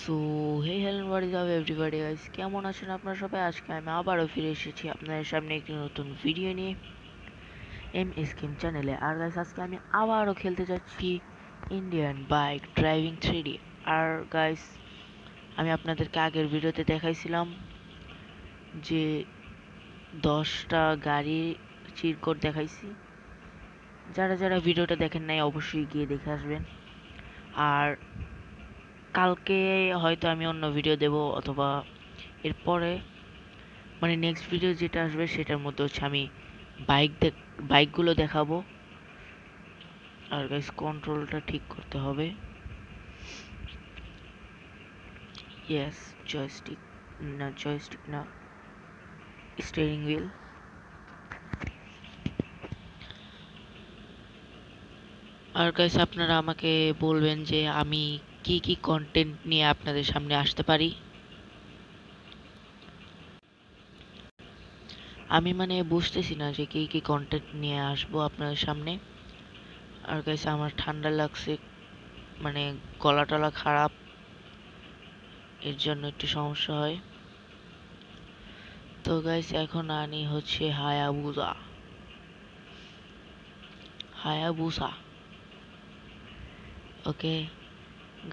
So hey hello what is up everybody guys, কেমন আছেন আপনারা সবাই? আজকে আমি আবারও ফিরে এসেছি আপনাদের সামনে একটি নতুন ভিডিও নিয়ে এম স্কিম চ্যানেলে। আর গাইস, আজকে আমি আবারও খেলতে যাচ্ছি ইন্ডিয়ান বাইক ড্রাইভিং 3D। আর গাইস, আমি আপনাদেরকে আগের ভিডিওতে দেখাইছিলাম যে 10টা গাড়ি চিট কোড দেখাইছি। যারা যারা ভিডিওটা দেখেন নাই অবশ্যই গিয়ে দেখে আসবেন। আর কালকে হয়তো আমি অন্য ভিডিও দেব, অথবা এরপরে মানে নেক্সট ভিডিও যেটা আসবে সেটার মধ্যে হচ্ছে আমি বাইকগুলো দেখাবো। আর গাইস, কন্ট্রোলটা ঠিক করতে হবে। ইয়েস, জয়স্টিক না, স্টিয়ারিং হুইল। আর গাইস, আপনারা আমাকে বলবেন যে আমি কি কি কন্টেন্ট নিয়ে আপনাদের সামনে আসতে পারি। আমি মানে বুঝতেছি না যে কি কি কন্টেন্ট নিয়ে আসবো আপনাদের সামনে। আর গাইস, আমার ঠান্ডা লাগছে, মানে গলা টলা খারাপ, এর জন্য একটু সমস্যা হয়। তো গাইস, এখন আনি হচ্ছে হায়াবুসা। ওকে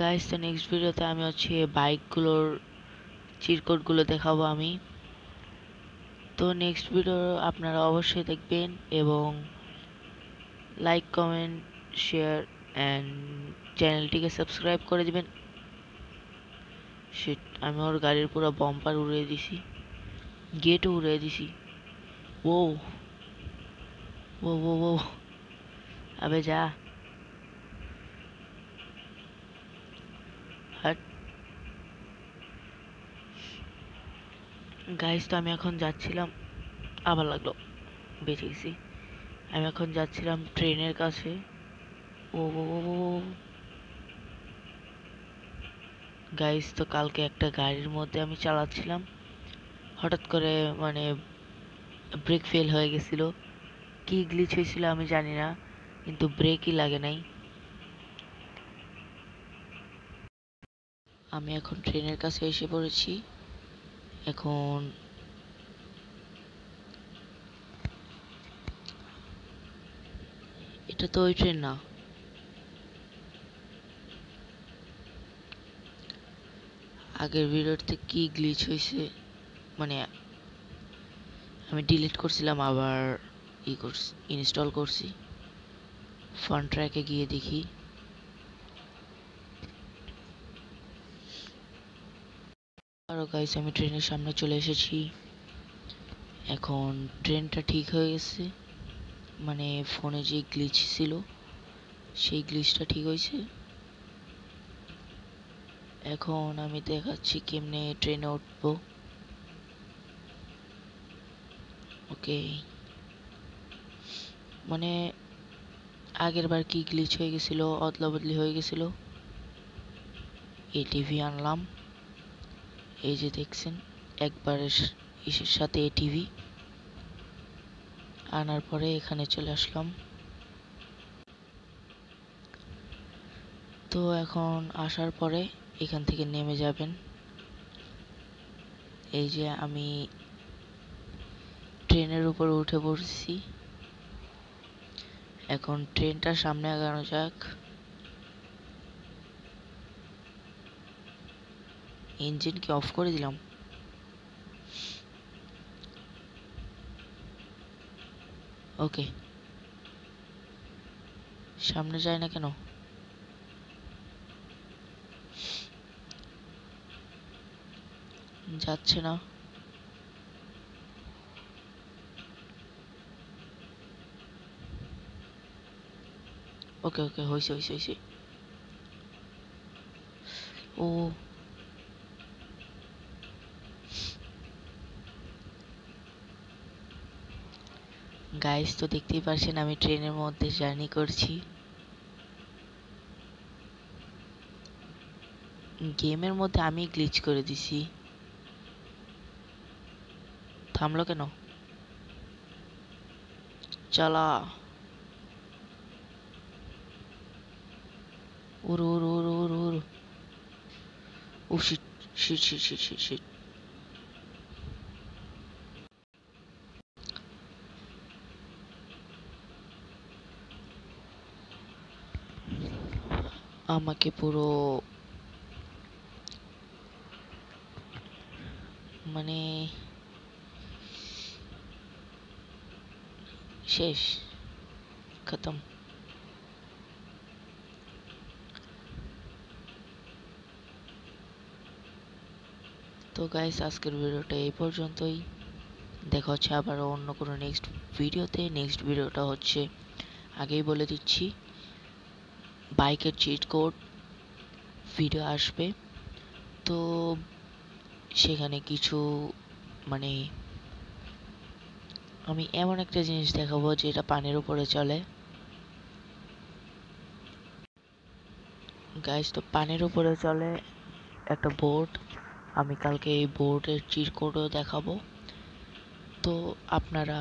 গাইস, তো নেক্সট ভিডিওতে আমি হচ্ছে বাইকগুলোর চিরকুটগুলো দেখাবো আমি। তো নেক্সট ভিডিও আপনারা অবশ্যই দেখবেন এবং লাইক, কমেন্ট, শেয়ার অ্যান্ড চ্যানেলটিকে সাবস্ক্রাইব করে দিবেন। শিট, আমি ওর গাড়ির পুরো বাম্পার উড়িয়ে দিছি, গেটও উড়িয়ে দিছি। ও ও ও ও আবে যা, হাট। গাইস, তো আমি এখন যাচ্ছিলাম, আবার লাগলো, বেঁচে গেছি। আমি এখন যাচ্ছিলাম ট্রেনের কাছে। ও ও ও গাইস, তো কালকে একটা গাড়ির মধ্যে আমি চালাচ্ছিলাম, হঠাৎ করে মানে ব্রেক ফেল হয়ে গেছিল। কি গ্লিচ হয়েছিল আমি জানি না, কিন্তু ব্রেকই লাগে নাই। আমি এখন ট্রেনের কাছে এসে পড়েছি। এখন এটা তো ওই ট্রেন না। আগের ভিডিওতে কি গ্লিচ হয়েছে, মানে আমি ডিলিট করছিলাম, আবার ইনস্টল করছি। ফান ট্র্যাকে গিয়ে দেখি। আরো গাইস, আমি ট্রেনের সামনে চলে এসেছি। এখন ট্রেনটা ঠিক হয়ে গেছে, মানে ফোনে যে গ্লিচ ছিল সেই গ্লিচটা ঠিক হয়েছে। এখন আমি দেখাচ্ছি কেমনে ট্রেনে উঠবো। ওকে, মানে আগের বার কি গ্লিচ হয়ে গেছিল, অদলা বদলি হয়ে গেছিল। এই টিভি আনলাম, এই যে দেখছেন, একবারের ইসের সাথে এই টিভি আনার পরে এখানে চলে আসলাম। তো এখন আসার পরে এখান থেকে নেমে যাবেন। এই যে আমি ট্রেনের উপর উঠে পড়ছি। এখন ট্রেনটার সামনে আগানো যাক। ইঞ্জিন কি অফ করে দিলাম? ওকে, সামনে যায় না কেন? যাচ্ছে না। ওকে ওকে, হয়েছে হয়েছে হয়েছে। ও গাইস, তো দেখতেই পারছেন আমি ট্রেনের মধ্যে জার্নি করছি। গেমের মধ্যে আমি গ্লিচ করে দিছি। থামলো কেন? চালা, উড় উড় উড় উড় উড়। Oh shit shit shit shit shit shit. আমাকে পুরো মানে শেষ, খতম। তো গাইস, আজকের ভিডিওটা এই পর্যন্তই। দেখা হচ্ছে আবার অন্য কোনো নেক্সট ভিডিওতে। নেক্সট ভিডিওটা হচ্ছে, আগেই বলে দিচ্ছি, বাইকের চিট কোড ভিডিও আসবে। তো সেখানে কিছু মানে আমি এমন একটা জিনিস দেখাবো যেটা পানির উপরে চলে গাইস। তো পানির উপরে চলে একটা বোট। আমি কালকে এই বোর্ডের চিট কোডও দেখাবো। তো আপনারা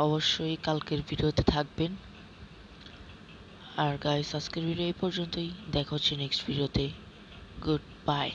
অবশ্যই কালকের ভিডিওতে থাকবেন। আর গাইস, আজকের ভিডিও এই পর্যন্তই। দেখা হচ্ছে নেক্সট ভিডিওতে। Good bye.